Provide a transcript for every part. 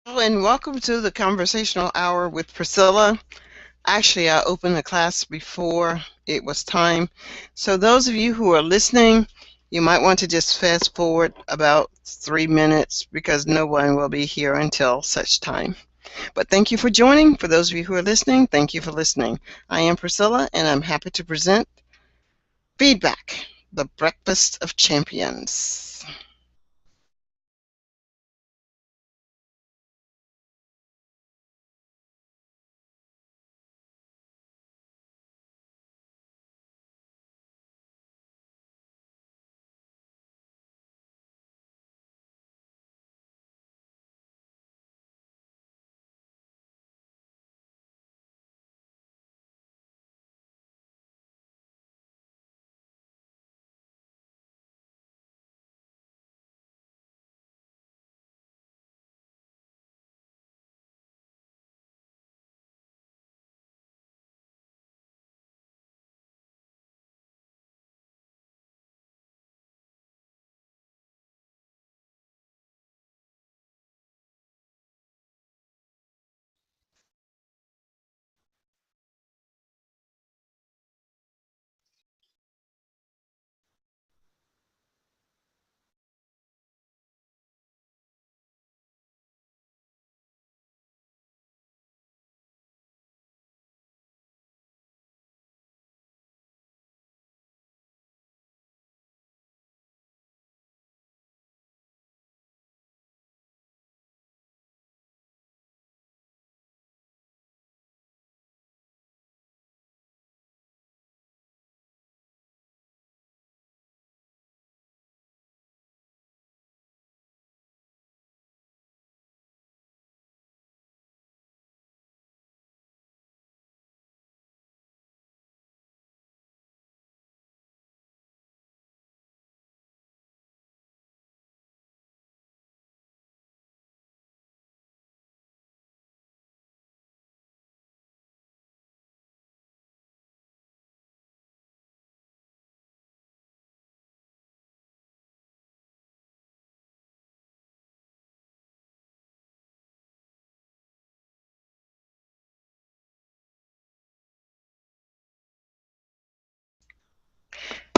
And welcome to the Conversational Hour with Priscilla. Actually, I opened the class before it was time. So those of you who are listening, you might want to just fast forward about 3 minutes because no one will be here until such time. But thank you for joining. For those of you who are listening, thank you for listening. I am Priscilla, and I'm happy to present Feedback, the Breakfast of Champions.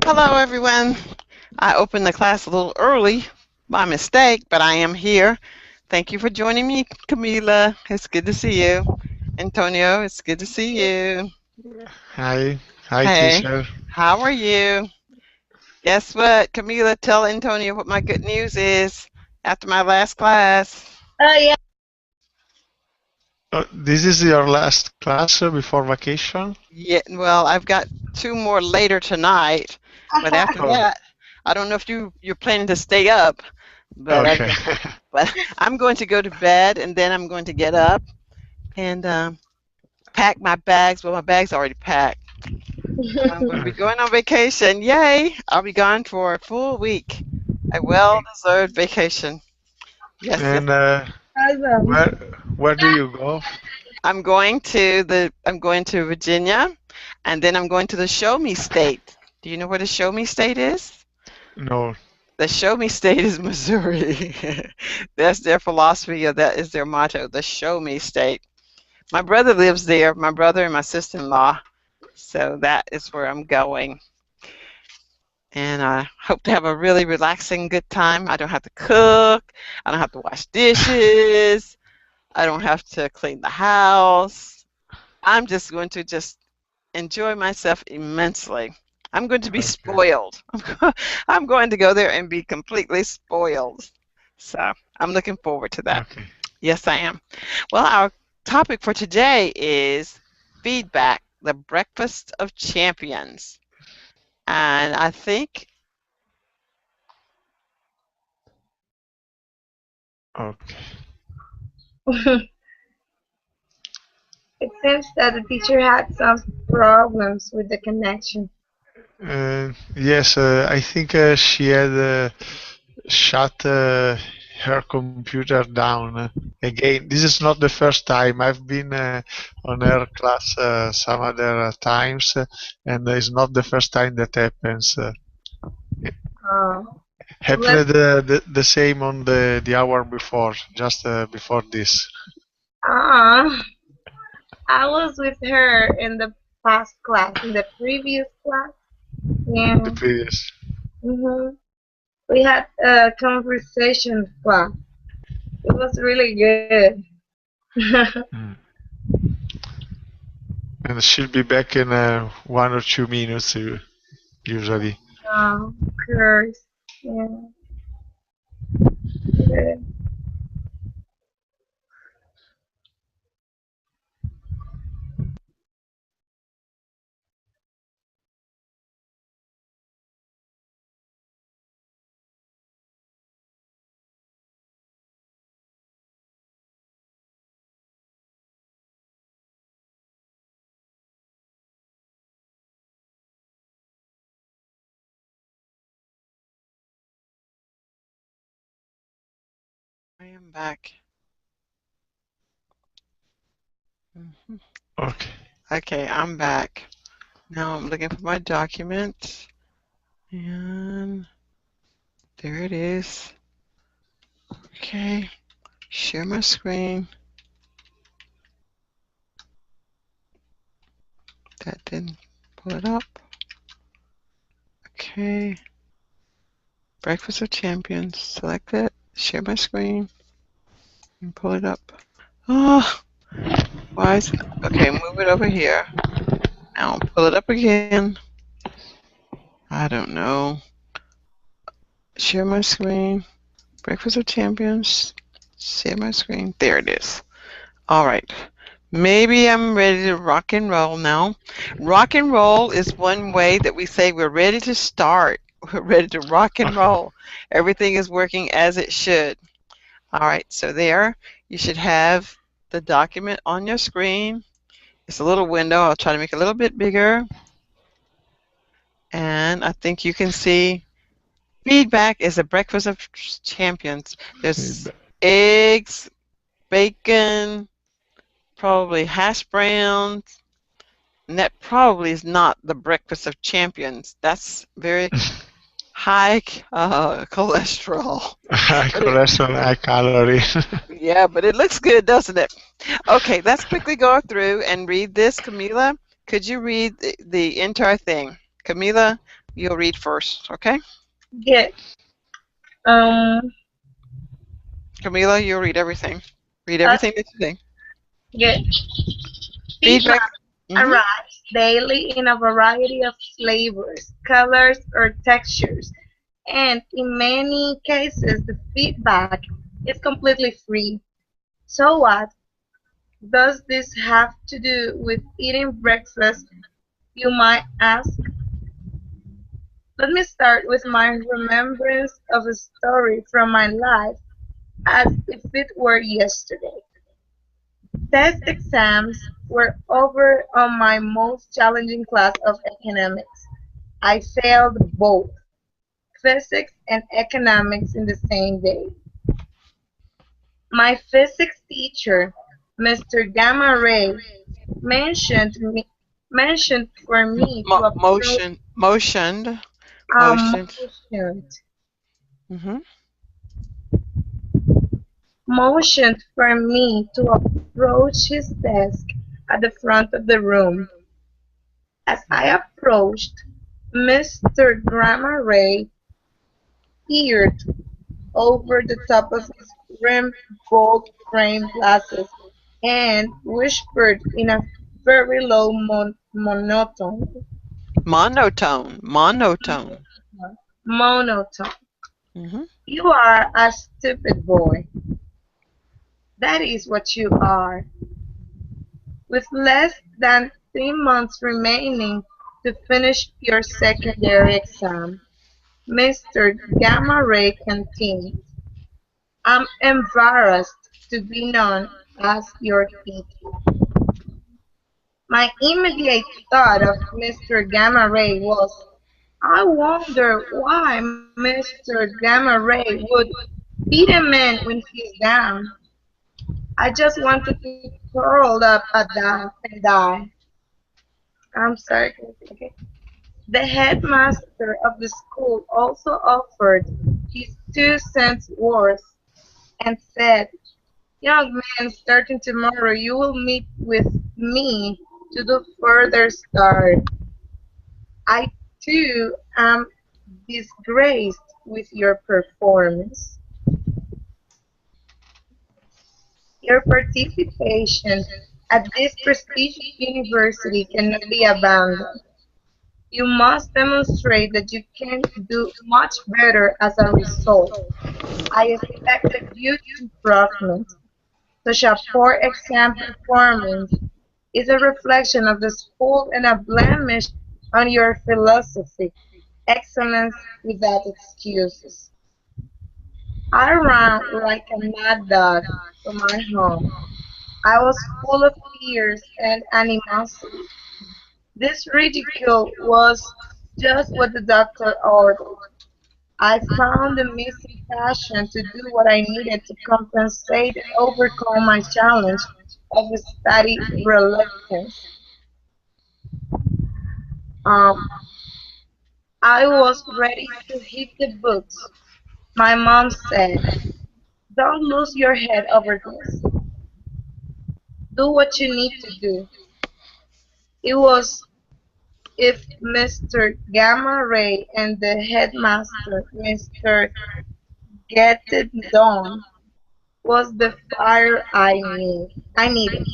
Hello, everyone. I opened the class a little early by mistake, but I am here. Thank you for joining me, Camila. It's good to see you. Antonio, it's good to see you. Hi, hi Hey, teacher. how are you? Guess what? Camila, tell Antonio what my good news is after my last class. Yeah. This is your last class before vacation? Yeah, well, I've got two more later tonight, but after Oh, that, I don't know if you're planning to stay up, but okay. but I'm going to go to bed and then I'm going to get up and pack my bags. Well, my bag's already packed. I'm going to be Okay. going on vacation. Yay! I'll be gone for a full week. A well-deserved vacation. Yes, yes. And Awesome. where where do you go? I'm going to Virginia, and then I'm going to the Show Me State. Do you know where the Show Me State is? No. The Show Me State is Missouri. That's their philosophy, or that is their motto. The Show Me State. My brother lives there. My brother and my sister-in-law. So that is where I'm going. And I hope to have a really relaxing, good time. I don't have to cook. I don't have to wash dishes. I don't have to clean the house. I'm just going to just enjoy myself immensely. I'm going to be Okay. spoiled. I'm going to go there and be completely spoiled. So I'm looking forward to that. Okay. Yes, I am. Well, our topic for today is feedback, the breakfast of champions. And I think, Okay. It seems that the teacher had some problems with the connection. Yes, I think she had shut her computer down again. This is not the first time. I've been on her class some other times, and it's not the first time that happens. Oh. happened the same on the hour before, just before this. Ah, I was with her in the past class, in the previous class. The Yeah. previous. We had a conversation class. It was really good. Mm. And she'll be back in 1 or 2 minutes usually. Of course. Yeah. Good. I am back. Mhm. Okay. Okay, I'm back. Now I'm looking for my document. And there it is. Okay, share my screen. That didn't pull it up. Okay, Breakfast of Champions. Select it, share my screen, and pull it up. Oh, why is it? Okay, move it over here. Now pull it up again. I don't know. Share my screen. Breakfast of Champions. Share my screen. There it is. All right. Maybe I'm ready to rock and roll now. Rock and roll is one way that we say we're ready to start. We're ready to rock and roll. Everything is working as it should. All right, so there you should have the document on your screen. It's a little window. I'll try to make it a little bit bigger. And I think you can see feedback is a breakfast of champions. There's eggs, bacon, probably hash browns, and that probably is not the breakfast of champions. That's very high cholesterol. High cholesterol, high calorie. Yeah, but it looks good, doesn't it? Okay, let's quickly go through and read this. Camila, could you read the entire thing? Camila, you'll read first, okay? Good. Um, Camila, you'll read everything. Read everything that you think. Good. Feedback. Feedback arrives daily in a variety of flavors, colors, or textures, and in many cases, the feedback is completely free. So what does this have to do with eating breakfast, you might ask? Let me start with my remembrance of a story from my life as if it were yesterday. Test exams were over on my most challenging class of economics. I failed both physics and economics in the same day. My physics teacher, Mr. Gamma Ray, mentioned me, mentioned for me to approach Motioned. motioned, Mm-hmm. motioned for me to approach his desk at the front of the room. As I approached, Mr. Gamma Ray peered over the top of his rimmed gold-framed glasses and whispered in a very low monotone. Monotone. Monotone. Mm-hmm. You are a stupid boy. That is what you are. With less than 3 months remaining to finish your secondary exam, Mr. Gamma Ray continued, I'm embarrassed to be known as your teacher. My immediate thought of Mr. Gamma Ray was, I wonder why Mr. Gamma Ray would beat a man when he's down. I just wanted to curl up and die. I'm sorry. Okay. The headmaster of the school also offered his 2 cents worth and said, "Young man, starting tomorrow you will meet with me to do further start. I too am disgraced with your performance. Your participation at this prestigious university cannot be abandoned. You must demonstrate that you can do much better as a result. I expected huge improvement. Such a poor exam performance is a reflection of the school and a blemish on your philosophy. Excellence without excuses." I ran like a mad dog to my home. I was full of tears and animosity. This ridicule was just what the doctor ordered. I found the missing passion to do what I needed to compensate and overcome my challenge of study reluctance. Um, I was ready to hit the books. My mom said, "Don't lose your head over this. Do what you need to do." It was if Mr. Gamma Ray and the headmaster, Mr. Get It Done, was the fire I needed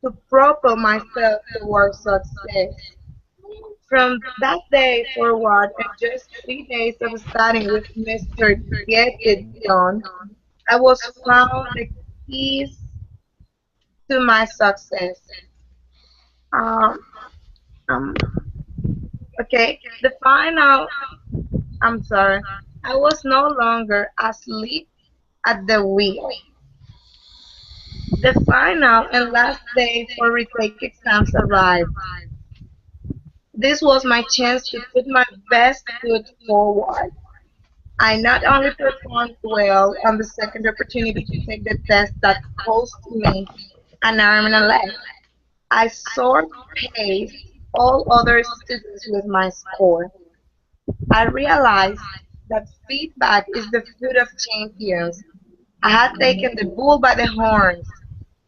to propel myself towards success. From that day forward, and just 3 days of studying with Mr. Get It Done, I was found the keys to my success. Um, um, okay, the final, I'm sorry, I was no longer asleep at the wheel. The final and last day for retake exams arrived. This was my chance to put my best foot forward. I not only performed well on the second opportunity to take the test that cost me an arm and a leg, I surpassed all other students with my score. I realized that feedback is the food of champions. I had taken the bull by the horns.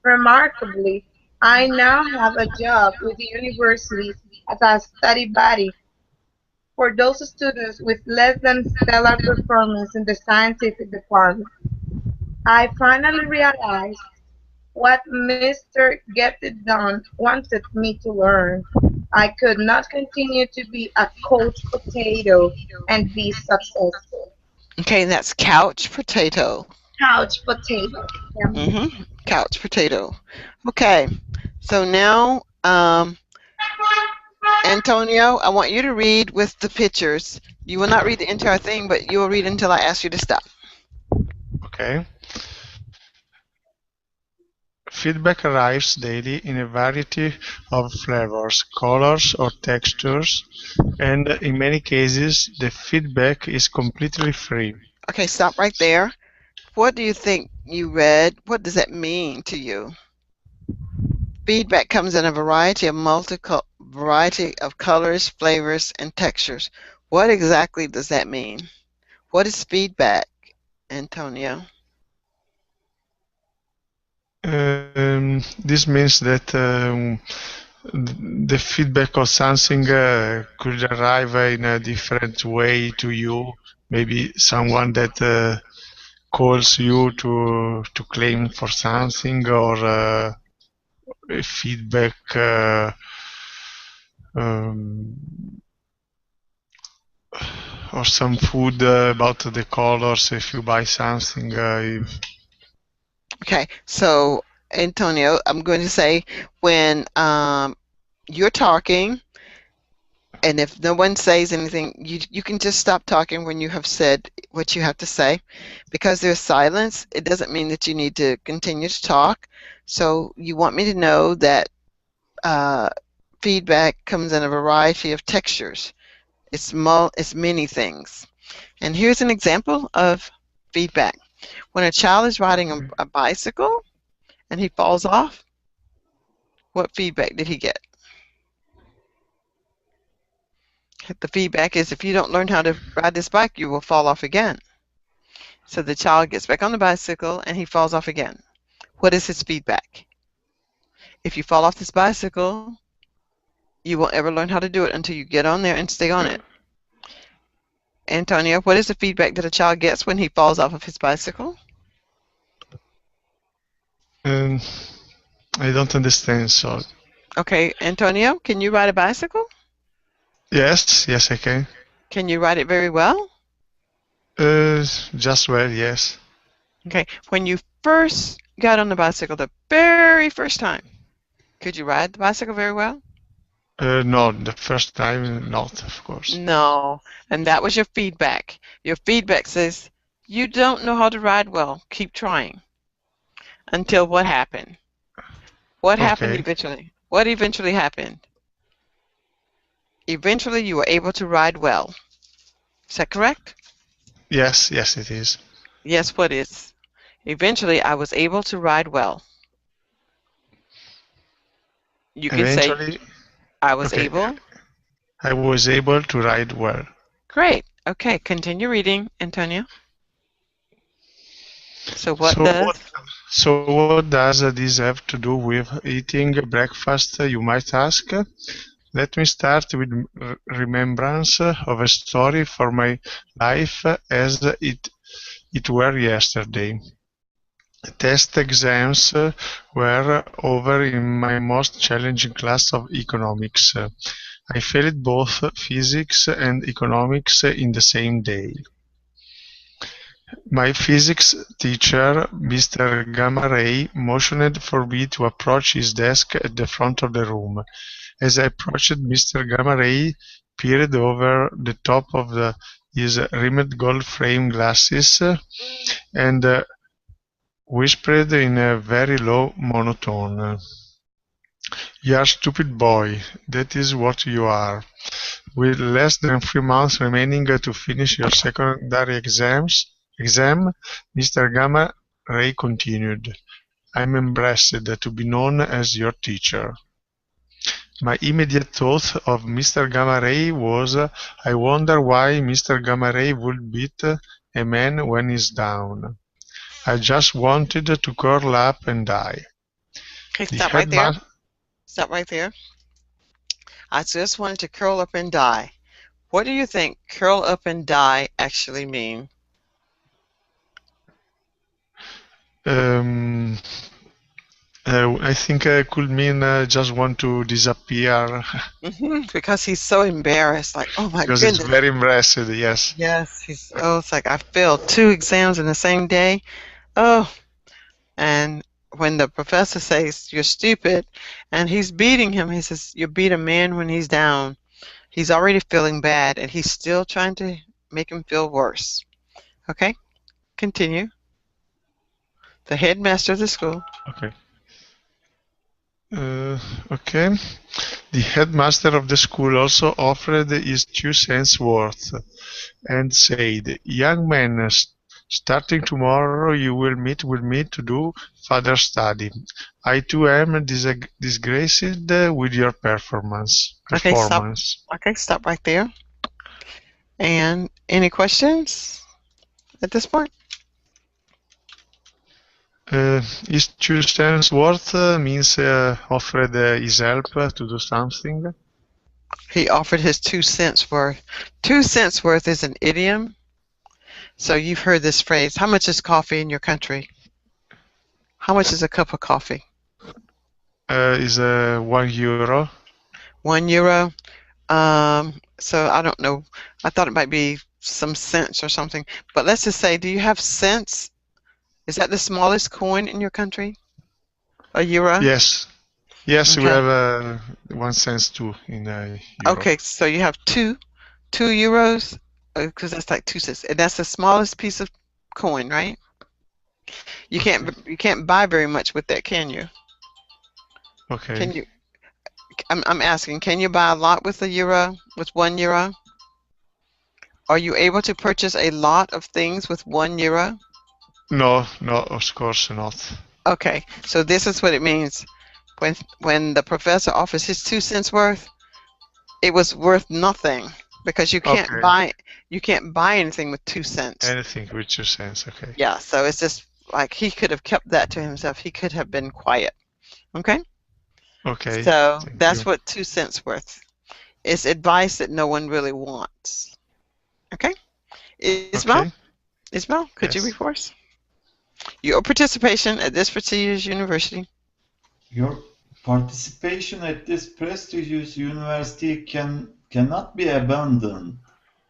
Remarkably, I now have a job with the university as a study buddy for those students with less than stellar performance in the scientific department. I finally realized what Mr. Get It Done wanted me to learn. I could not continue to be a couch potato and be successful. Okay, that's couch potato. Couch potato. Yeah. Couch potato. Okay, so now, Antonio, I want you to read with the pictures. You will not read the entire thing, but you will read until I ask you to stop. Okay. Feedback arrives daily in a variety of flavors, colors, or textures, and in many cases, the feedback is completely free. Okay, stop right there. What do you think you read? What does that mean to you? Feedback comes in a variety of colors, flavors, and textures. What exactly does that mean? What is feedback, Antonio? This means that the feedback of something could arrive in a different way to you. Maybe someone that calls you to claim for something, or a feedback um, or some food about the colors if you buy something. Okay, so Antonio, I'm going to say when you're talking, and if no one says anything, you can just stop talking when you have said what you have to say. Because there's silence, it doesn't mean that you need to continue to talk. So you want me to know that feedback comes in a variety of textures. It's many things. And here's an example of feedback. When a child is riding a bicycle and he falls off, what feedback did he get? The feedback is, if you don't learn how to ride this bike, you will fall off again. So the child gets back on the bicycle and he falls off again. What is his feedback? If you fall off this bicycle, you won't ever learn how to do it until you get on there and stay on it. Antonio, what is the feedback that a child gets when he falls off of his bicycle? I don't understand, so. Okay, Antonio, can you ride a bicycle? Yes, yes, I can. Can you ride it very well? Just well, yes. Okay, when you first got on the bicycle the very first time, could you ride the bicycle very well? No, the first time, not, of course. No, and that was your feedback. Your feedback says, you don't know how to ride well. Keep trying. Until what happened? What happened eventually? What eventually happened? Eventually you were able to ride well. Is that correct? Yes, yes, it is. Yes, what is? Eventually I was able to ride well. You can say, I was able. I was able to ride well. Great. Okay, continue reading, Antonio. So what does this have to do with eating breakfast, you might ask? Let me start with remembrance of a story for my life as it were yesterday. Test exams were over in my most challenging class of economics. I failed both physics and economics in the same day. My physics teacher, Mr. Gamma Ray, motioned for me to approach his desk at the front of the room. As I approached, Mr. Gamma Ray peered over the top of his rimmed gold-framed glasses and whispered in a very low monotone, "You are a stupid boy, that is what you are. With less than 3 months remaining to finish your secondary exam, Mr. Gamma Ray continued, I'm embarrassed to be known as your teacher." My immediate thought of Mr. Gamma Ray was, I wonder why Mr. Gamma Ray would beat a man when he's down. I just wanted to curl up and die. Okay, stop right there. Stop right there. I just wanted to curl up and die. What do you think curl up and die actually mean? I think it could mean just want to disappear. Because he's so embarrassed, like, oh my because goodness. Because it's very embarrassed, yes. Yes, it's like, I failed 2 exams in the same day. Oh, and when the professor says, you're stupid, and he's beating him, he says, you beat a man when he's down. He's already feeling bad, and he's still trying to make him feel worse. Okay, continue. The headmaster of the school. Okay. Okay. The headmaster of the school also offered his 2 cents worth and said, young man, starting tomorrow you will meet with me to do further study. I too am disgraced with your performance. Okay, stop right there. And any questions at this point? His 2 cents worth means offered his help to do something. He offered his 2 cents worth. 2 cents worth is an idiom. So you've heard this phrase, how much is coffee in your country? How much is a cup of coffee? Is €1. €1? So I don't know. I thought it might be some cents or something. But let's just say, do you have cents? Is that the smallest coin in your country? A euro? Yes. Yes, okay. We have 1 cent too in euro. Okay, so you have two euros, because that's like 2 cents, and that's the smallest piece of coin, right? You can't buy very much with that, can you? Okay. Can you? I'm asking, can you buy a lot with a euro? With €1? Are you able to purchase a lot of things with €1? No, of course not. Okay, so this is what it means. When the professor offers his 2 cents worth, it was worth nothing. because you can't buy anything with 2 cents. Anything with 2 cents. Okay. Yeah, so it's just like he could have kept that to himself. He could have been quiet. Okay? Okay. So Thank that's you. what 2 cents worth. It's advice that no one really wants. Okay? Ismael? Okay. Ismael, could you Yes. read for us? Your participation at this prestigious university. Your participation at this prestigious university cannot be abandoned.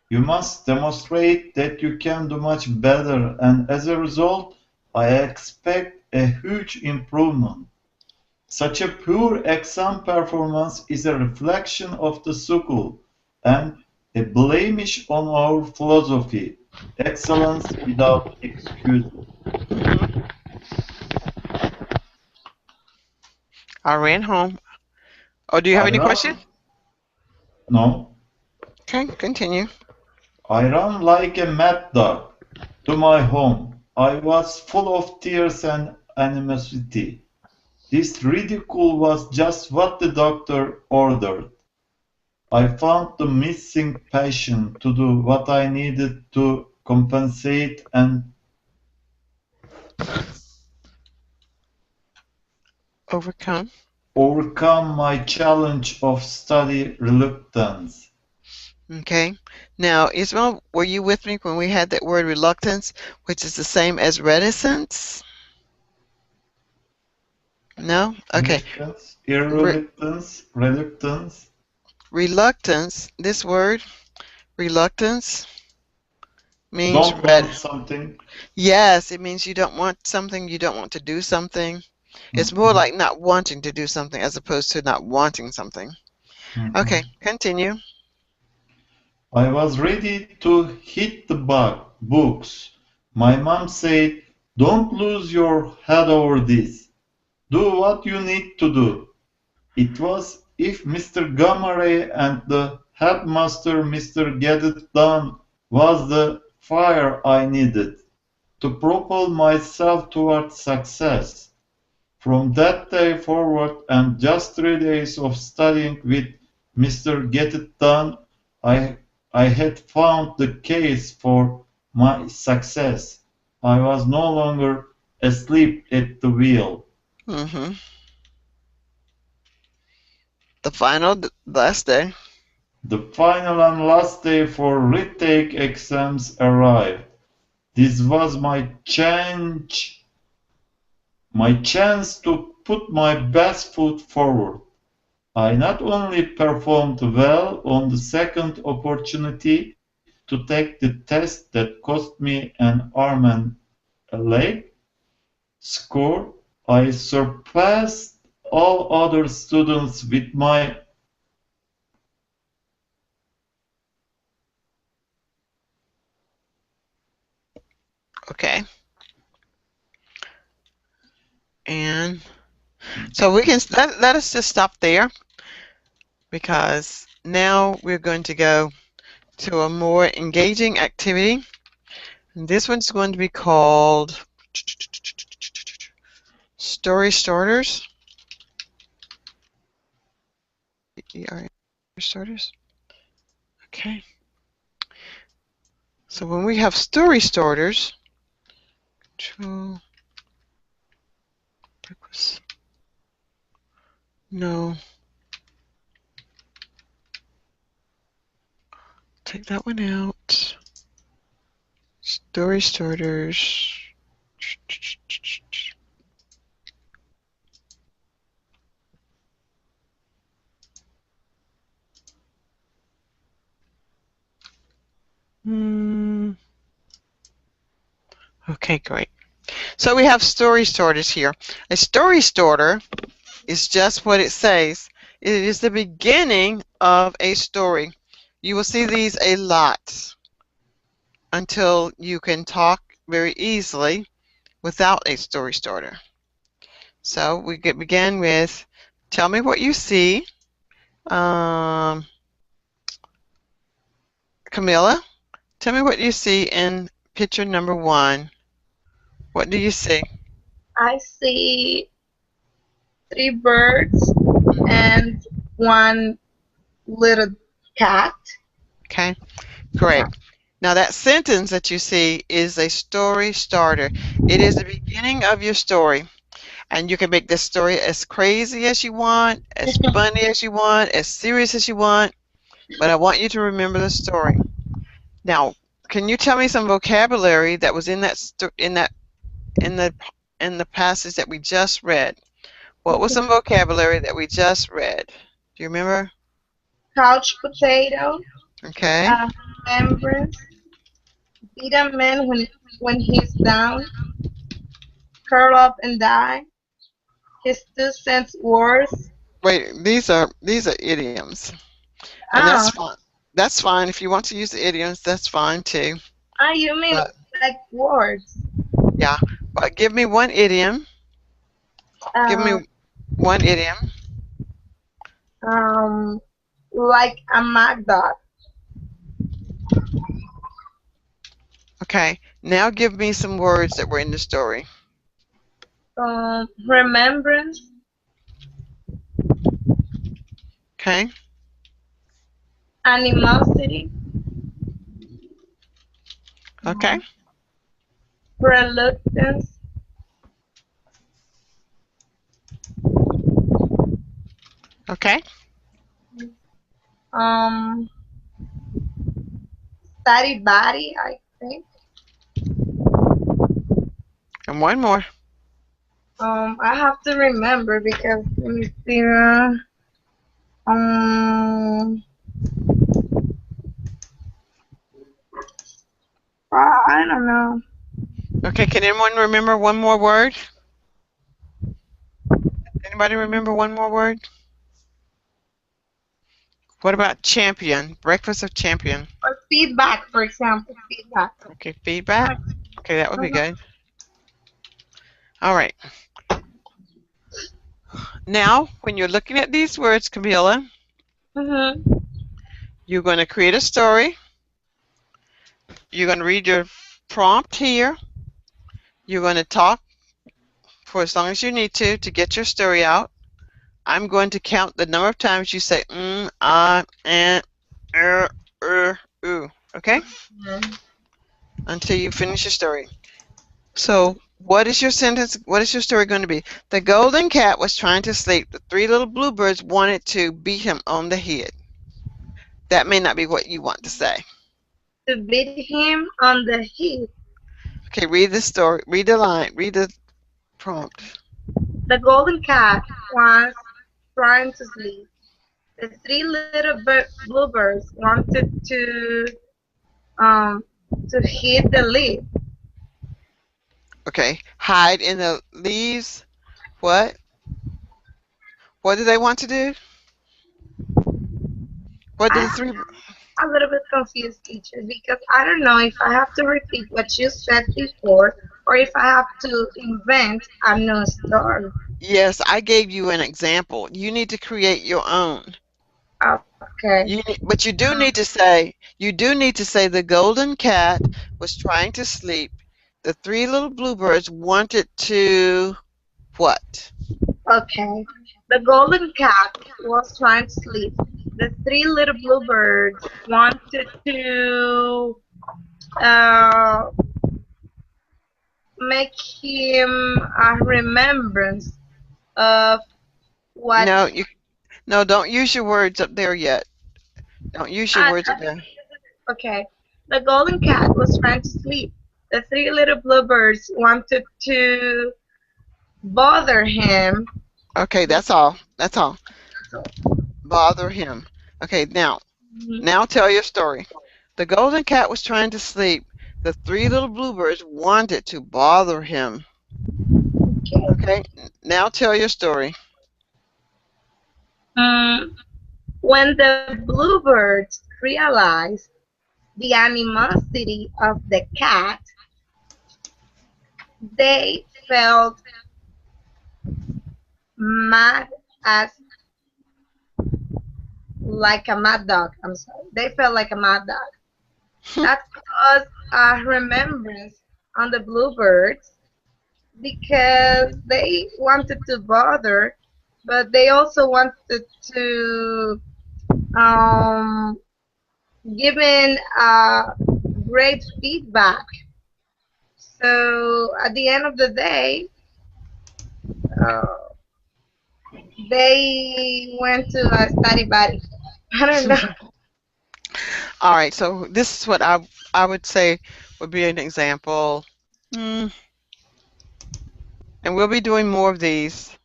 You must demonstrate that you can do much better, and as a result, I expect a huge improvement. Such a poor exam performance is a reflection of the school and a blemish on our philosophy. Excellence without excuses. I ran home. Oh, do you have any questions? No. Okay, continue. I ran like a mad dog to my home. I was full of tears and animosity. This ridicule was just what the doctor ordered. I found the missing passion to do what I needed to compensate and overcome my challenge of study reluctance. Okay. Now, Ismael, were you with me when we had that word reluctance, which is the same as reticence? No? Okay. Reluctance. Reluctance, this word, reluctance, means don't want something. Yes, it means you don't want something, you don't want to do something. It's more like not wanting to do something as opposed to not wanting something. Okay, continue. I was ready to hit the books. My mom said, "Don't lose your head over this. Do what you need to do." It was if Mr. Gamare and the headmaster, Mr. Get It Done, was the fire I needed to propel myself toward success. From that day forward and just 3 days of studying with Mr. Get It Done, I had found the case for my success. I was no longer asleep at the wheel. The final last day. The final and last day for retake exams arrived. This was my chance to put my best foot forward. I not only performed well on the second opportunity to take the test that cost me an arm and a leg score, I surpassed all other students with my Okay. And so we can let us just stop there, because now we're going to go to a more engaging activity. And this one's going to be called Story Starters. Starters. Okay. So when we have story starters, no. Take that one out. Story starters. Okay, great. So we have story starters here. A story starter is just what it says. It is the beginning of a story. You will see these a lot until you can talk very easily without a story starter. So we begin with, tell me what you see. Camilla, tell me what you see in picture number 1. What do you see? I see 3 birds and 1 little cat. Okay, great. Now that sentence that you see is a story starter. It is the beginning of your story. And you can make this story as crazy as you want, as funny as you want, as serious as you want. But I want you to remember the story. Now, can you tell me some vocabulary that was in that in the in the passage that we just read? What was some vocabulary that we just read? Do you remember? Couch potato, Okay. remembrance, beat a man when he's down, curl up and die, his 2 cents worth. Wait, these are idioms, and that's Oh, fine. That's fine if you want to use the idioms. That's fine too. you mean But like words? yeah, but give me one idiom. Give me Uh, one idiom. um, like a mad dog. Okay. Now give me some words that were in the story. Remembrance, Okay. animosity, Okay. reluctance, Okay. um, study body, I think. And one more. I have to remember because let me see. Um, I don't know. Okay. Can anyone remember one more word? Anybody remember one more word? What about champion? Breakfast of champion. Or feedback, for example, feedback. Okay. Feedback. Okay, that would be good. All right. Now, when you're looking at these words, Camila, Mm-hmm. you're going to create a story. You're going to read your prompt here. You're going to talk for as long as you need to get your story out. I'm going to count the number of times you say and, ooh. Okay? Mm-hmm. Until you finish your story. So, what is your sentence? What is your story going to be? The golden cat was trying to sleep. The 3 little bluebirds wanted to beat him on the head. That may not be what you want to say. To beat him on the head. Okay, read the story. Read the line. Read the prompt. The golden cat was trying to sleep. The 3 little bluebirds wanted um to hit the lid. Okay, hide in the leaves. What? What do they want to do? What did the 3? I'm a little bit confused, teacher, because I don't know if I have to repeat what you said before or if I have to invent a new story. Yes, I gave you an example. You need to create your own. Okay. But you do need to say, the golden cat was trying to sleep. The 3 little bluebirds wanted to what? Okay. The golden cat was trying to sleep. The 3 little bluebirds wanted to uh, make him a remembrance of what. No, don't use your words up there yet. Don't use your words up there. Okay. The golden cat was trying to sleep. The 3 little bluebirds wanted to bother him. Okay, that's all. That's all. Bother him. Okay, now tell your story. The golden cat was trying to sleep. The 3 little bluebirds wanted to bother him. Okay, now tell your story. When the bluebirds realized the animosity of the cat, they felt mad as like a mad dog. I'm sorry. They felt like a mad dog. That caused a remembrance on the bluebirds because they wanted to bother, but they also wanted to um giving great feedback. So at the end of the day, uh, they went to a study buddy. I don't know. All right, so this is what I would say would be an example. Mm, and we'll be doing more of these.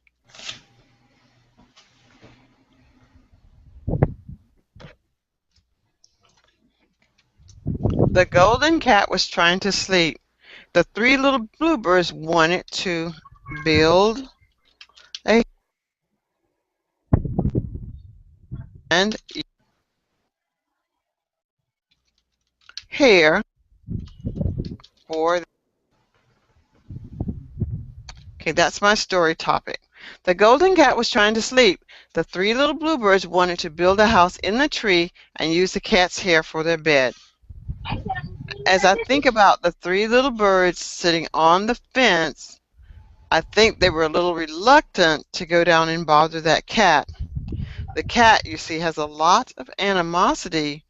The golden cat was trying to sleep. The three little bluebirds wanted to build a and hair for. Okay, that's my story topic. The golden cat was trying to sleep. The three little bluebirds wanted to build a house in the tree and use the cat's hair for their bed. As I think about the three little birds sitting on the fence, I think they were a little reluctant to go down and bother that cat. The cat, you see, has a lot of animosity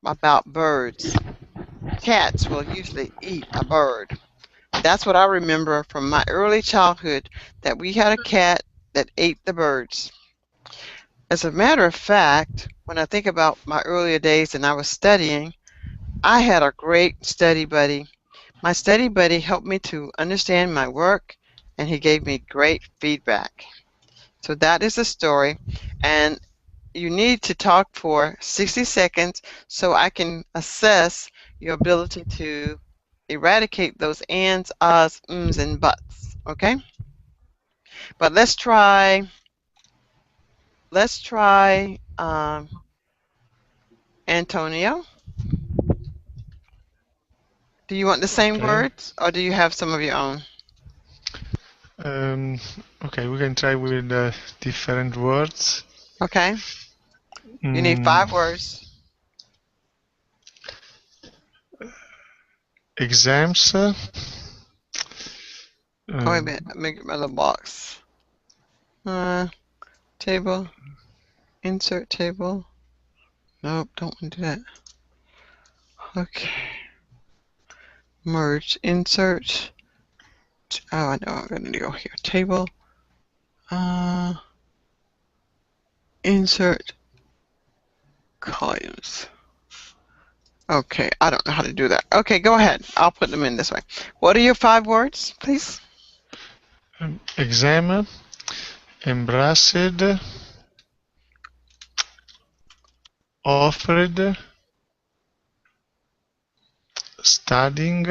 about birds. Cats will usually eat a bird. That's what I remember from my early childhood, that we had a cat that ate the birds. As a matter of fact, when I think about my earlier days and I was studying, I had a great study buddy. My study buddy helped me to understand my work, and he gave me great feedback. So that is the story, and you need to talk for 60 seconds so I can assess your ability to eradicate those ands, ahs, ums, and buts. Okay? But let's try Antonio. Do you want the same Okay. words, or do you have some of your own? Okay, we can try with different words. Okay. You need 5 words. Exams. Oh, wait a minute. Let me get my little box. Table. Insert table. Nope, don't want to do that. Okay. Merge. Insert. Oh, I know. I'm going to go here. Table. Insert columns. Okay, I don't know how to do that. Okay, go ahead. I'll put them in this way. What are your 5 words, please? Exam. Embraced. Offered. Studying.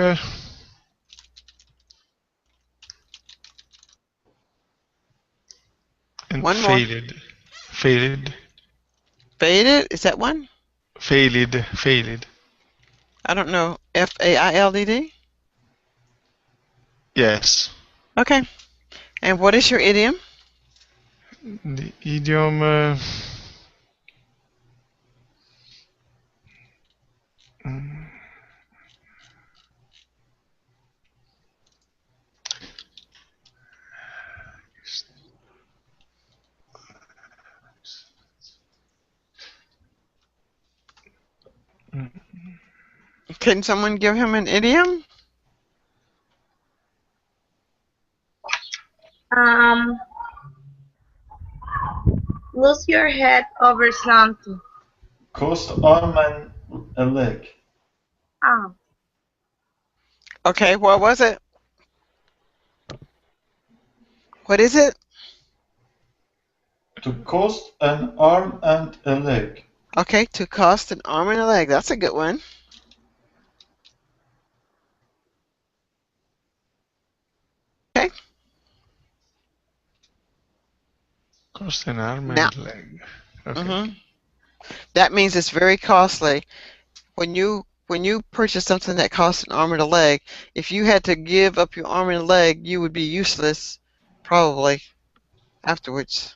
And One more. failed. Failed. Faded? Is that one? Failed. Failed. I don't know. F-A-I-L-D-D? Yes. Okay. And what is your idiom? The idiom. Can someone give him an idiom? Lose your head over something. Cost arm and a leg. Oh, Okay, what was it? What is it? To cost an arm and a leg. Okay, to cost an arm and a leg. That's a good one. Okay. Cost an arm Now- and leg. Okay. Mm-hmm. That means it's very costly. When you purchase something that costs an arm and a leg, if you had to give up your arm and a leg, you would be useless, probably, afterwards.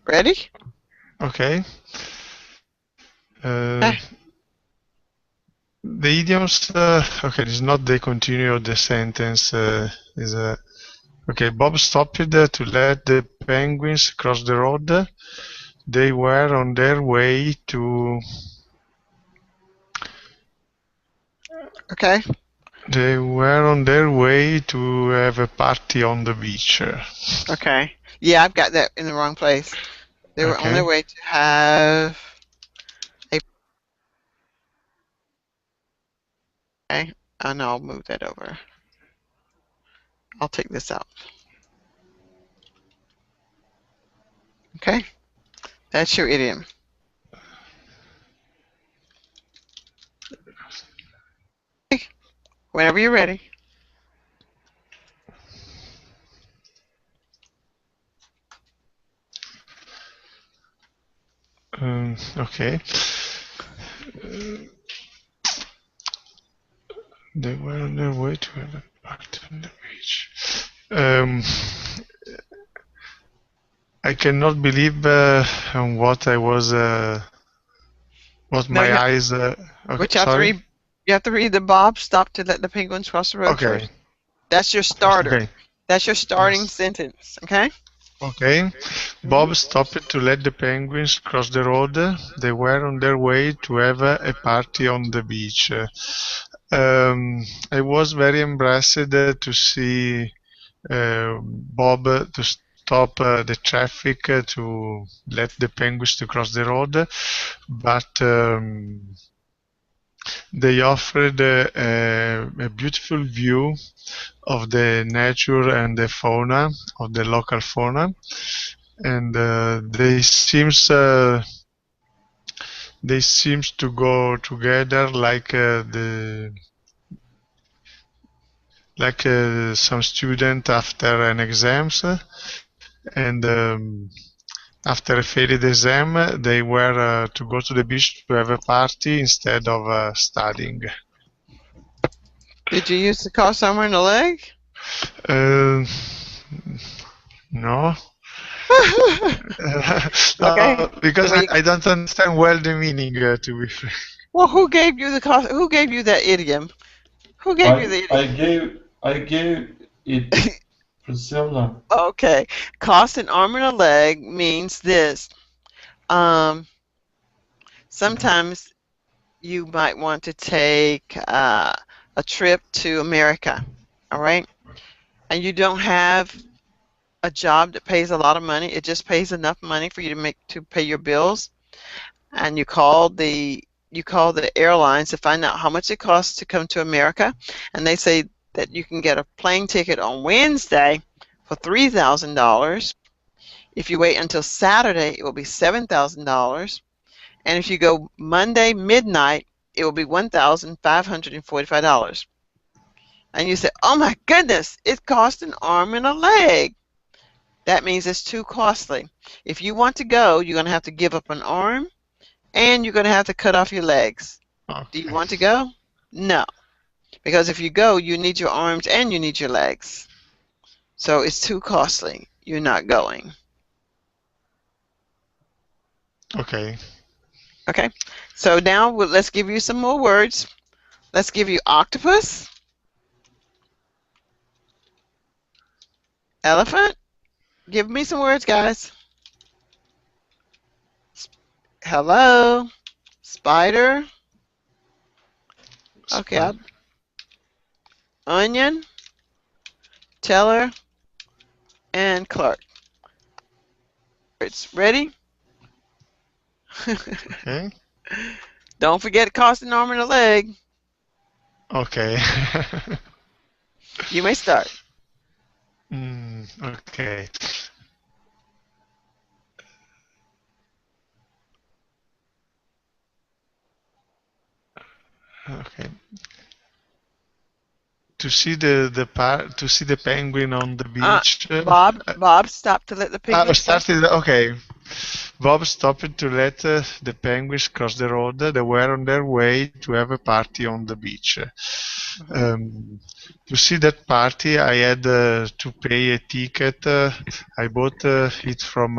Ready? Okay. Okay. The idioms. Okay, it's not the continuity of the sentence. Is Okay, Bob stopped to let the penguins cross the road. They were on their way to. Okay. They were on their way to have a party on the beach. Okay. Yeah, I've got that in the wrong place. They were on their Okay. way to have a. Okay. And I'll move that over. I'll take this out. Okay. That's your idiom. Whenever you're ready. Okay. They were on their way to have a party on the beach. I cannot believe what I was, what No, my you have, eyes. Okay, but you have to sorry. read. You have to read the Bob stop to let the penguins cross the road Okay. first. That's your starter. Okay. That's your starting Yes. sentence. Okay. Okay. Bob stopped to let the penguins cross the road. They were on their way to have a party on the beach. I was very embarrassed to see Bob to stop the traffic to let the penguins to cross the road, but they offered a beautiful view of the nature and the fauna of the local fauna, and they seems to go together like some student after an exams, and after a failed exam they were to go to the beach to have a party instead of studying. Did you use the cost armor in the leg? No. Okay. Because I don't understand well the meaning, to be fair. Well, who gave you the cost? Who gave you that idiom? Who gave you the idiom? I gave it Priscilla. Okay. Cost an arm and a leg means this. Sometimes you might want to take a trip to America, all right? And you don't have a job that pays a lot of money. It just pays enough money for you to pay your bills. And you call the airlines to find out how much it costs to come to America, and they say that you can get a plane ticket on Wednesday for $3,000. If you wait until Saturday, it will be $7,000, and if you go Monday midnight, it will be $1,545. And you say, "Oh my goodness, it cost an arm and a leg." That means it's too costly. If you want to go, you're going to have to give up an arm, and you're going to have to cut off your legs. Okay. Do you want to go? No. Because if you go, you need your arms and you need your legs. So it's too costly. You're not going. Okay. Okay. So now let's give you some more words. Let's give you octopus, elephant. Give me some words, guys. Hello. Spider. Okay. Onion, teller, and Clark. It's ready? Okay. Don't forget cost an arm and a leg. Okay. You may start. Okay. Okay. To see the penguin on the beach. Bob stopped to let the penguins started. Okay. Bob stopped to let the penguins cross the road. They were on their way to have a party on the beach. To see that party, I had to pay a ticket. I bought it from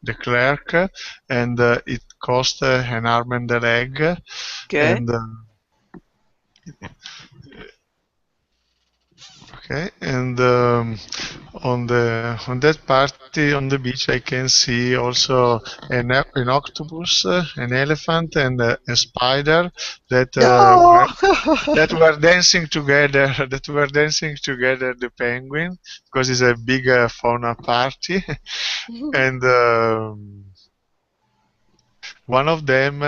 the clerk, and it cost an arm and a leg. Good. And, Okay, and on that party on the beach, I can see also an octopus, an elephant, and a spider that No. were dancing together. That were dancing together. The penguin, because it's a big fauna party, and one of them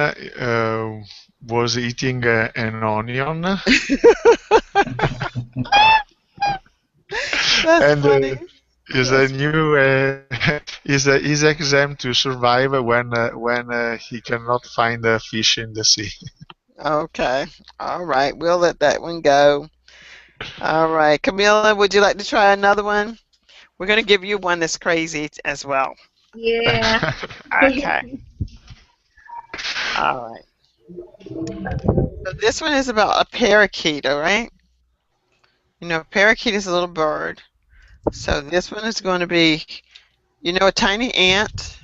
was eating an onion, That's and funny. is a new is exempt to survive when he cannot find a fish in the sea. Okay. All right. We'll let that one go. All right. Camila, would you like to try another one? We're going to give you one that's crazy as well. Yeah. Okay. All right. So this one is about a parakeet, all right? You know, a parakeet is a little bird. So this one is going to be, you know, a tiny ant,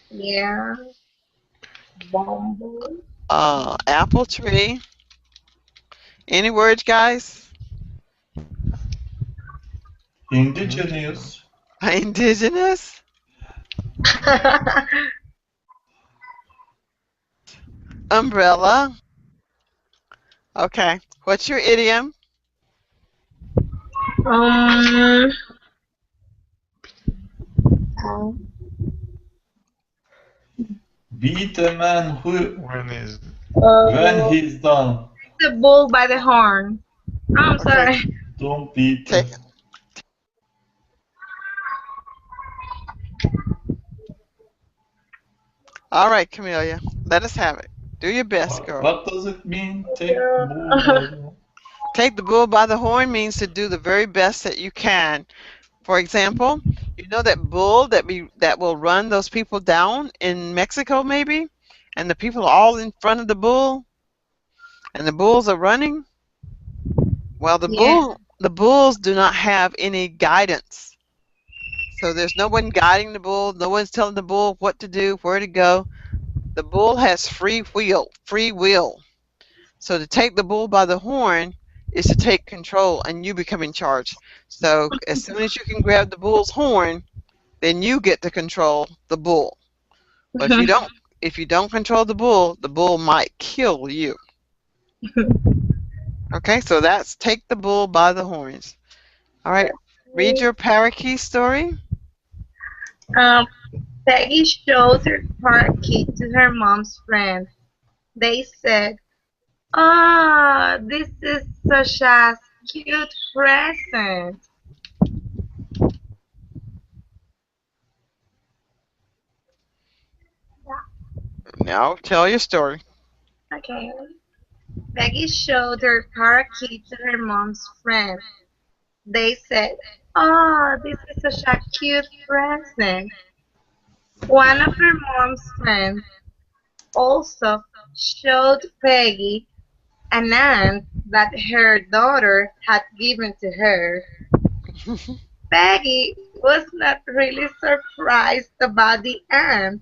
Yeah. Bumble. apple tree. Any words, guys? Indigenous. Indigenous, umbrella. Okay. What's your idiom? um, um, Beat a man who When is when uh, he's done. the bull by the horn. Oh, I'm Okay. sorry. Don't beat. Take. All right, Camelia. Let us have it. Do your best, girl. What does it mean? Take bull by the... Take the bull by the horn means to do the very best that you can. For example, you know that bull that will run those people down in Mexico, maybe, and the people are all in front of the bull, and the bulls are running. Well, Yeah. the bulls do not have any guidance. So there's no one guiding the bull. No one's telling the bull what to do, where to go. The bull has free will. Free will. So to take the bull by the horn is to take control and you become in charge. So as soon as you can grab the bull's horn, then you get to control the bull. But if you don't control the bull might kill you. Okay, so that's take the bull by the horns. All right, read your parakeet story. um, Peggy showed her parakeet to her mom's friend. They said, "Ah, this is such a cute present." Now tell your story. Okay. Peggy showed her parakeet to her mom's friend. They said, "Oh, this is such a cute present." One of her mom's friends also showed Peggy an ant that her daughter had given to her. Peggy was not really surprised about the ant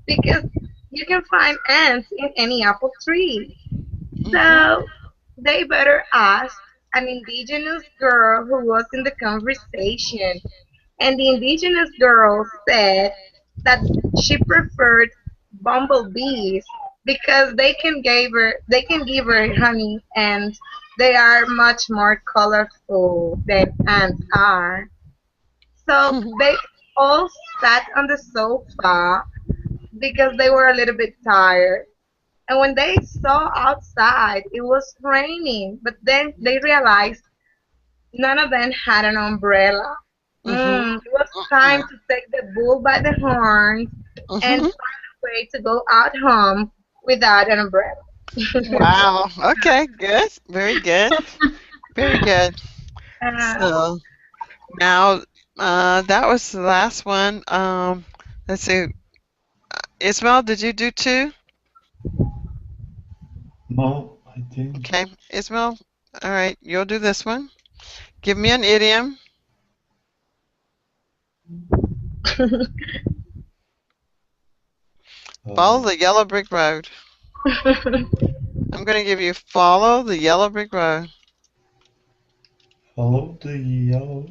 because you can find ants in any apple tree. So they better ask an indigenous girl who was in the conversation. And the indigenous girl said that she preferred bumblebees because they can give her honey and they are much more colorful than ants are. So they all sat on the sofa because they were a little bit tired. And when they saw outside, it was raining. But then they realized none of them had an umbrella. Mm-hmm. It was time to take the bull by the horns and Mm-hmm. find a way to go out home without an umbrella. Wow. Okay. Good. Very good. Very good. uh, So now, that was the last one. Let's see. Ismail, did you do two? No, I think. Okay, Ismail. All right, you'll do this one. Give me an idiom. Follow the yellow brick road. I'm going to give you follow the yellow brick road. Follow the yellow.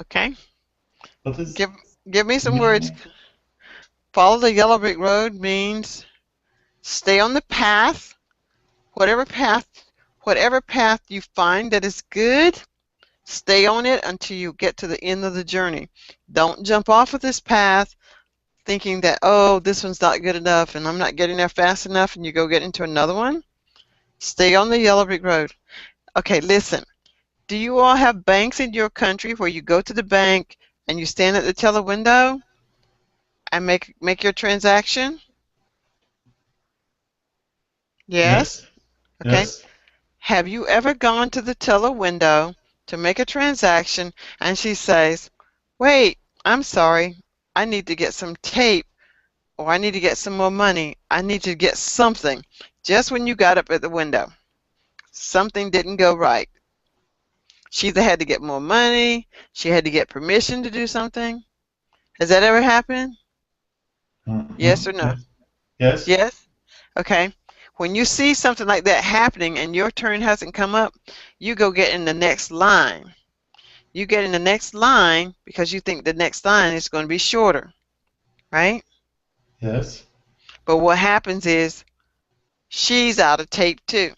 Okay. What is Give me some words. meaning? Follow the yellow brick road means stay on the path. Whatever path you find that is good, stay on it until you get to the end of the journey. Don't jump off of this path thinking that, oh, this one's not good enough and I'm not getting there fast enough, and you go get into another one. Stay on the yellow brick road. Okay, listen. Do you all have banks in your country where you go to the bank and you stand at the teller window and make your transaction? Yes? Okay. Yes. Have you ever gone to the teller window to make a transaction and she says, wait, I'm sorry, I need to get some tape, or I need to get some more money, I need to get something, just when you got up at the window. Something didn't go right. She either had to get more money, she had to get permission to do something. Has that ever happened? Yes or no? Yes. Yes? Okay. When you see something like that happening and your turn hasn't come up, you go get in the next line. You get in the next line because you think the next line is going to be shorter, right? Yes. But what happens is she's out of tape too.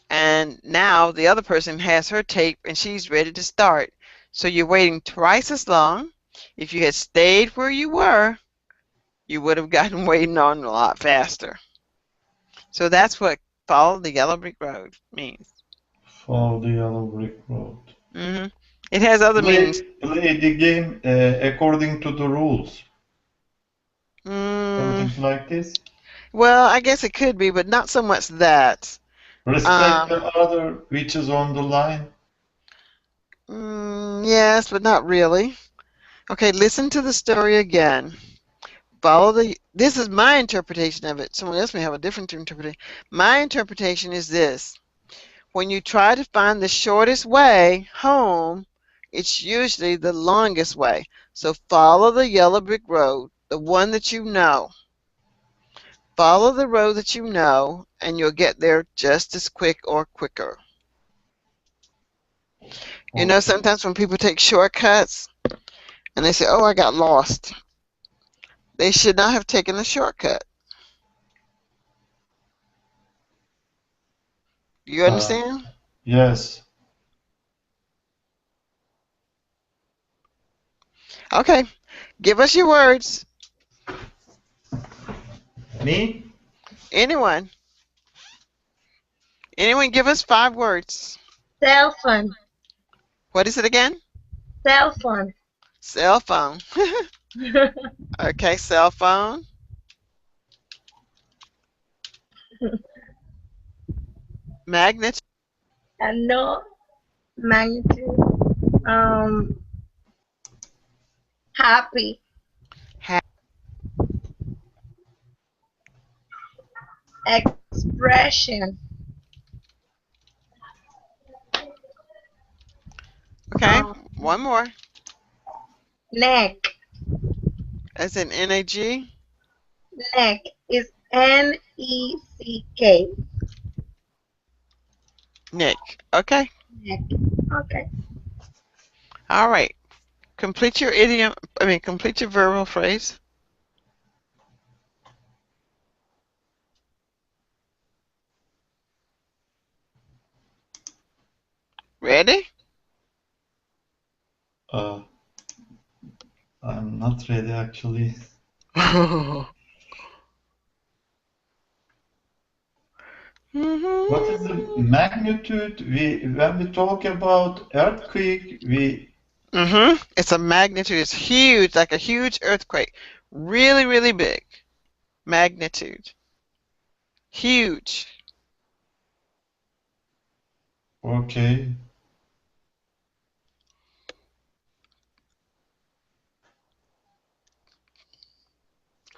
And now the other person has her tape and she's ready to start. So you're waiting twice as long. If you had stayed where you were, you would have gotten waiting on a lot faster. So that's what follow the yellow brick road means. Follow the yellow brick road. Mm-hmm. It has other meanings. Play the game according to the rules. Something like this. Well, I guess it could be, but not so much that. Respect the other which is on the line. Yes, but not really. Okay, listen to the story again. This is my interpretation of it. Someone else may have a different interpretation. My interpretation is this. When you try to find the shortest way home, it's usually the longest way. So follow the yellow brick road, the one that you know. Follow the road that you know, and you'll get there just as quick or quicker. You know, sometimes when people take shortcuts and they say, oh, I got lost, they should not have taken a shortcut. You understand? Yes. Okay. Give us your words. Me? Anyone. Anyone give us 5 words. Cell phone. What is it again? Cell phone. Cell phone. Okay, cell phone. Magnitude. No magnitude. Happy. Expression. Okay, one more. Neck. As in N-A-G? Neck is N-E-C-K. Nick. Okay. Neck. Okay. All right. Complete your idiom. Complete your verbal phrase. Ready? I'm not ready actually. What is the magnitude? When we talk about earthquake, It's a magnitude. It's huge, like a huge earthquake. Really, really big. Magnitude. Huge. Okay.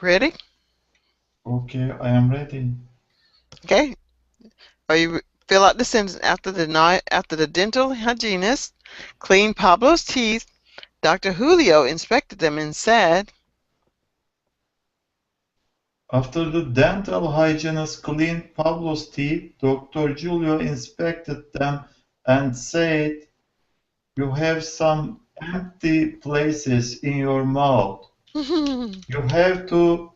Ready? Okay, I am ready. Okay. Are you fill out the sentence after the dental hygienist cleaned Pablo's teeth. Dr. Julio inspected them and said, After the dental hygienist cleaned Pablo's teeth, Dr. Julio inspected them and said, "You have some empty places in your mouth. You have to..."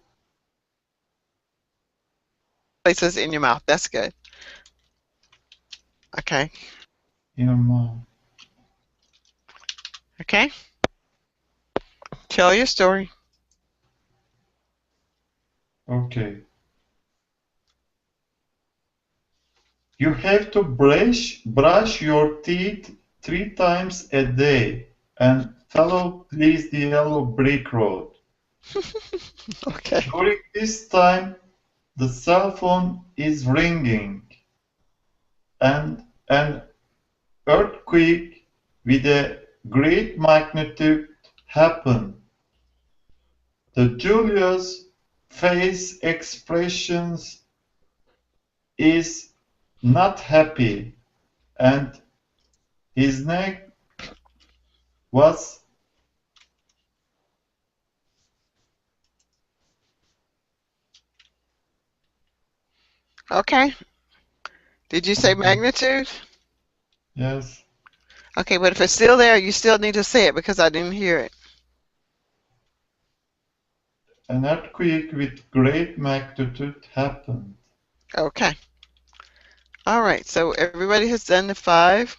Places in your mouth. That's good. Okay. In your mouth. Okay. Tell your story. Okay. You have to brush your teeth 3 times a day and follow please the yellow brick road. Okay. During this time, the cell phone is ringing and an earthquake with a great magnitude happened. The Julius face expressions is not happy and his neck was Okay. Did you say magnitude? yes, Okay, but if it's still there, you still need to say it because I didn't hear it. an earthquake with great magnitude happened. Okay. All right. So everybody has done the 5.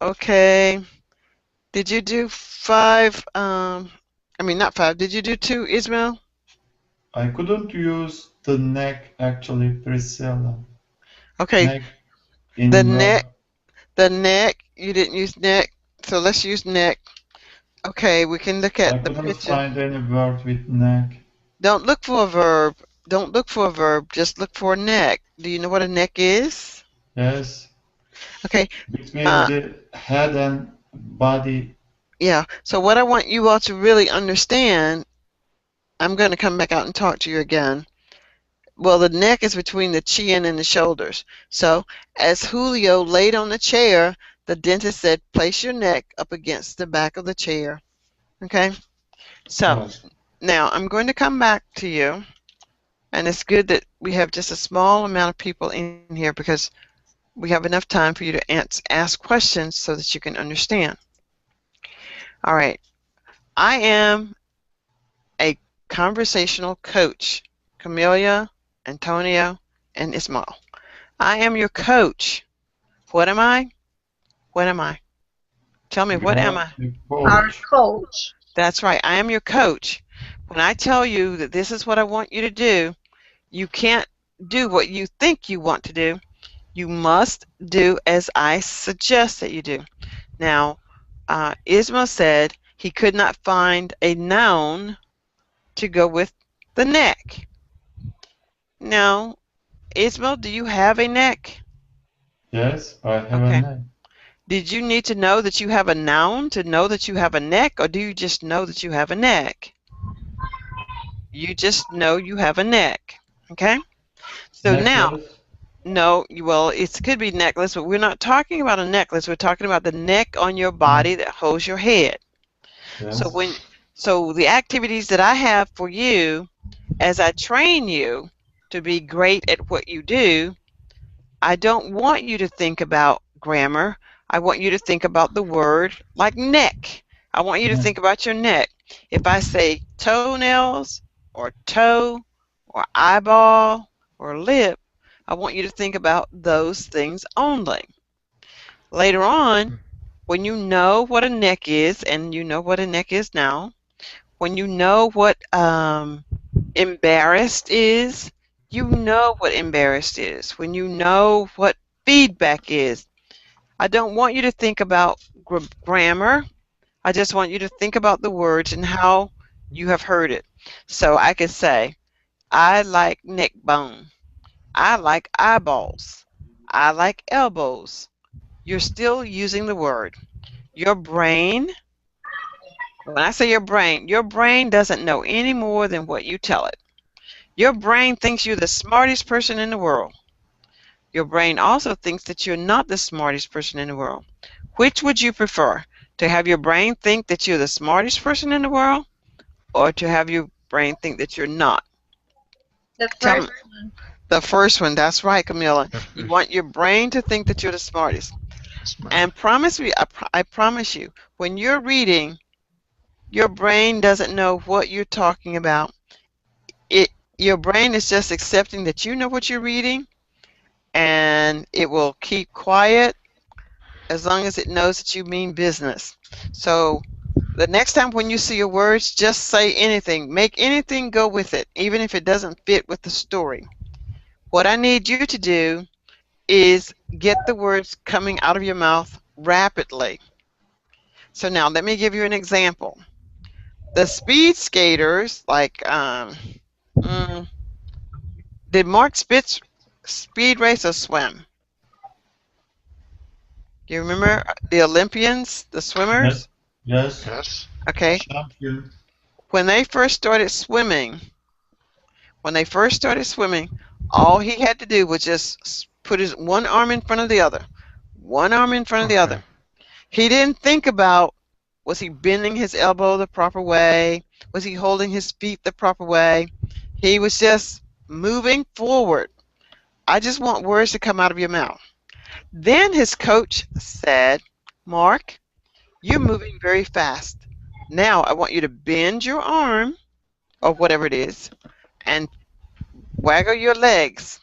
Okay. Did you do 5? I mean, not 5. Did you do 2, Ismail? I couldn't use the neck actually, Priscilla. Okay. Neck in The word. neck. The neck. You didn't use neck. So let's use neck. Okay. We can look I at the couldn't picture. find any word with neck. Don't look for a verb. Don't look for a verb. Just look for a neck. Do you know what a neck is? Yes, Okay. between the head and body. Yeah. So what I want you all to really understand, I'm going to come back out and talk to you again. Well, the neck is between the chin and the shoulders. So as Julio laid on the chair, the dentist said, place your neck up against the back of the chair. Okay. So Yes. now I'm going to come back to you. And it's good that we have just a small amount of people in here because we have enough time for you to ask questions so that you can understand. All right. I am a conversational coach. Camelia, Antonio, and Ismail. I am your coach. What am I? What am I? Tell me, what am I? The Our coach. coach. That's right. I am your coach. When I tell you that this is what I want you to do, you can't do what you think you want to do. You must do as I suggest that you do. Now, Ismail said he could not find a noun to go with the neck. Now, Ismail, do you have a neck? Yes, I have Okay. a neck. Did you need to know that you have a noun to know that you have a neck, or do you just know that you have a neck? You just know you have a neck. Okay? So now, Necklace. no, well, it could be necklace, but we're not talking about a necklace. We're talking about the neck on your body that holds your head. Yes. So the activities that I have for you as I train you to be great at what you do, I don't want you to think about grammar. I want you to think about the word like neck. I want you to think about your neck. If I say toenails or toe or eyeball or lip, I want you to think about those things only. Later on, when you know what a neck is, and you know what a neck is now, when you know what embarrassed is, you know what embarrassed is. When you know what feedback is, I don't want you to think about grammar. I just want you to think about the words and how you have heard it. So I could say, I like neck bone. I like eyeballs. I like elbows. You're still using the word. Your brain, when I say your brain doesn't know any more than what you tell it. Your brain thinks you're the smartest person in the world. Your brain also thinks that you're not the smartest person in the world. Which would you prefer? To have your brain think that you're the smartest person in the world, or to have your brain think that you're not? The Tell first me. one. The first one, that's right, Camilla. The You first want your brain to think that you're the smartest. smile. And promise me, I promise you, when you're reading, your brain doesn't know what you're talking about. It, your brain is just accepting that you know what you're reading, and it will keep quiet as long as it knows that you mean business. So the next time when you see your words, just say anything. Make anything go with it, even if it doesn't fit with the story. What I need you to do is get the words coming out of your mouth rapidly. So now let me give you an example. The speed skaters, like, mm, did Mark Spitz speed race or swim? You remember the Olympians, the Yes, swimmers? yes, Yes. Okay. champion. When they first started swimming, when they first started swimming, all he had to do was just put his one arm in front of the other, one arm in front of the Okay. other. He didn't think about, was he bending his elbow the proper way? Was he holding his feet the proper way? He was just moving forward. I just want words to come out of your mouth. Then his coach said, Mark, you're moving very fast. Now I want you to bend your arm, or whatever it is, and waggle your legs.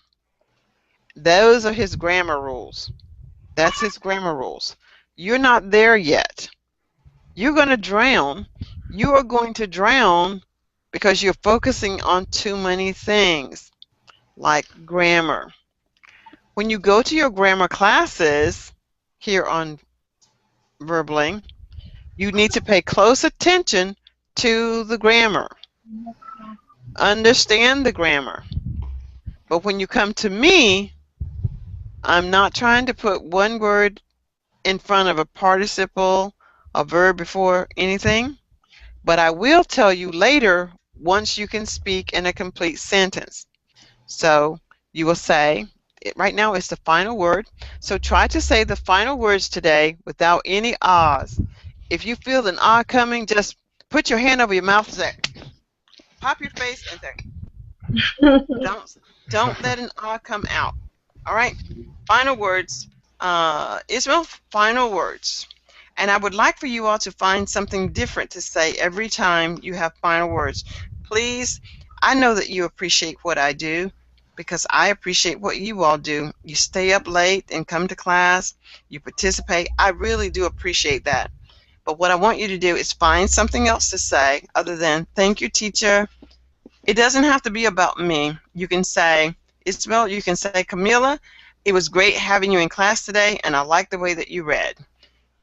Those are his grammar rules. That's his grammar rules. You're not there yet. You're going to drown. You are going to drown because you're focusing on too many things, like grammar. When you go to your grammar classes here on Verbling, you need to pay close attention to the grammar. Understand the grammar. But when you come to me, I'm not trying to put one word in front of a participle, a verb before anything, but I will tell you later once you can speak in a complete sentence. So you will say, right now it's the final word, so try to say the final words today without any ahs. If you feel an ah coming, just put your hand over your mouth and say, pop your face and say, don't let an ah come out. All right, final words. Ismail, final words. And I would like for you all to find something different to say every time you have final words. Please, I know that you appreciate what I do because I appreciate what you all do. You stay up late and come to class. You participate. I really do appreciate that. But what I want you to do is find something else to say other than thank you, teacher. It doesn't have to be about me. You can say, Isabel, you can say, Camila, it was great having you in class today, and I like the way that you read.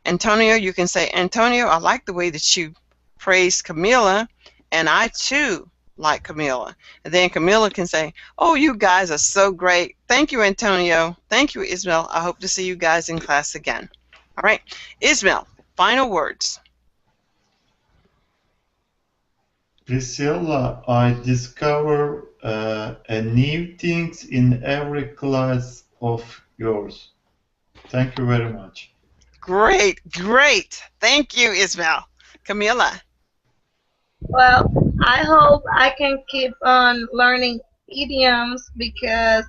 Antonio, you can say, Antonio, I like the way that you praised Camila, and I too like Camila. And then Camila can say, oh, you guys are so great. Thank you, Antonio. Thank you, Ismail. I hope to see you guys in class again. All right, Ismail, final words. Priscilla, I discover a new things in every class of yours. Thank you very much. Great, great. Thank you, Ismail. Camila. Well, I hope I can keep on learning idioms because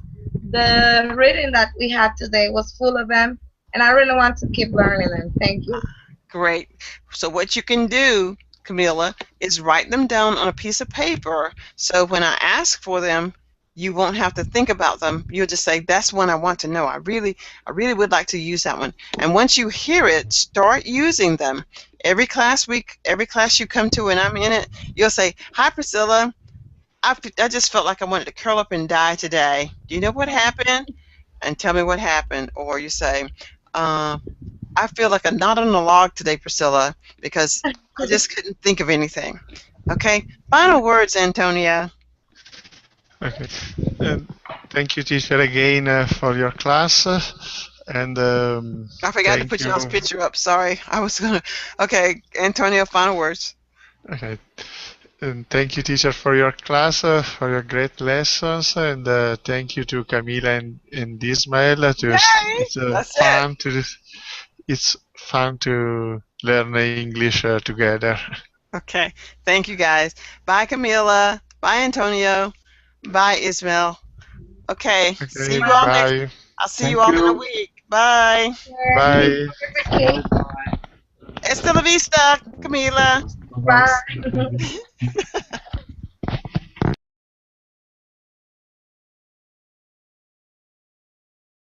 the reading that we had today was full of them, and I really want to keep learning them. Thank you. Great. So what you can do, Camila, is write them down on a piece of paper. So when I ask for them, you won't have to think about them. You'll just say, that's one I want to know. I really would like to use that one. And once you hear it, start using them. Every class you come to and I'm in it, you'll say, hi, Priscilla. I just felt like I wanted to curl up and die today. Do you know what happened? And tell me what happened. Or you say, I feel like a knot on a log today, Priscilla, because I just couldn't think of anything. Okay? Final words, Antonio. Okay. Thank you, teacher, again for your class. And I forgot to put y'all's picture up. Sorry. I was going to. Okay, Antonio, final words. Okay. And thank you, teacher, for your class, for your great lessons, and thank you to Camila and Ismael. It's fun to learn English together. Okay. Thank you, guys. Bye, Camila. Bye, Antonio. Bye, Ismail. Okay. See Okay, you all next. bye. I'll see you Thank all in a you. week. Bye. Bye. Okay, Hasta la vista, Camila. Bye. bye.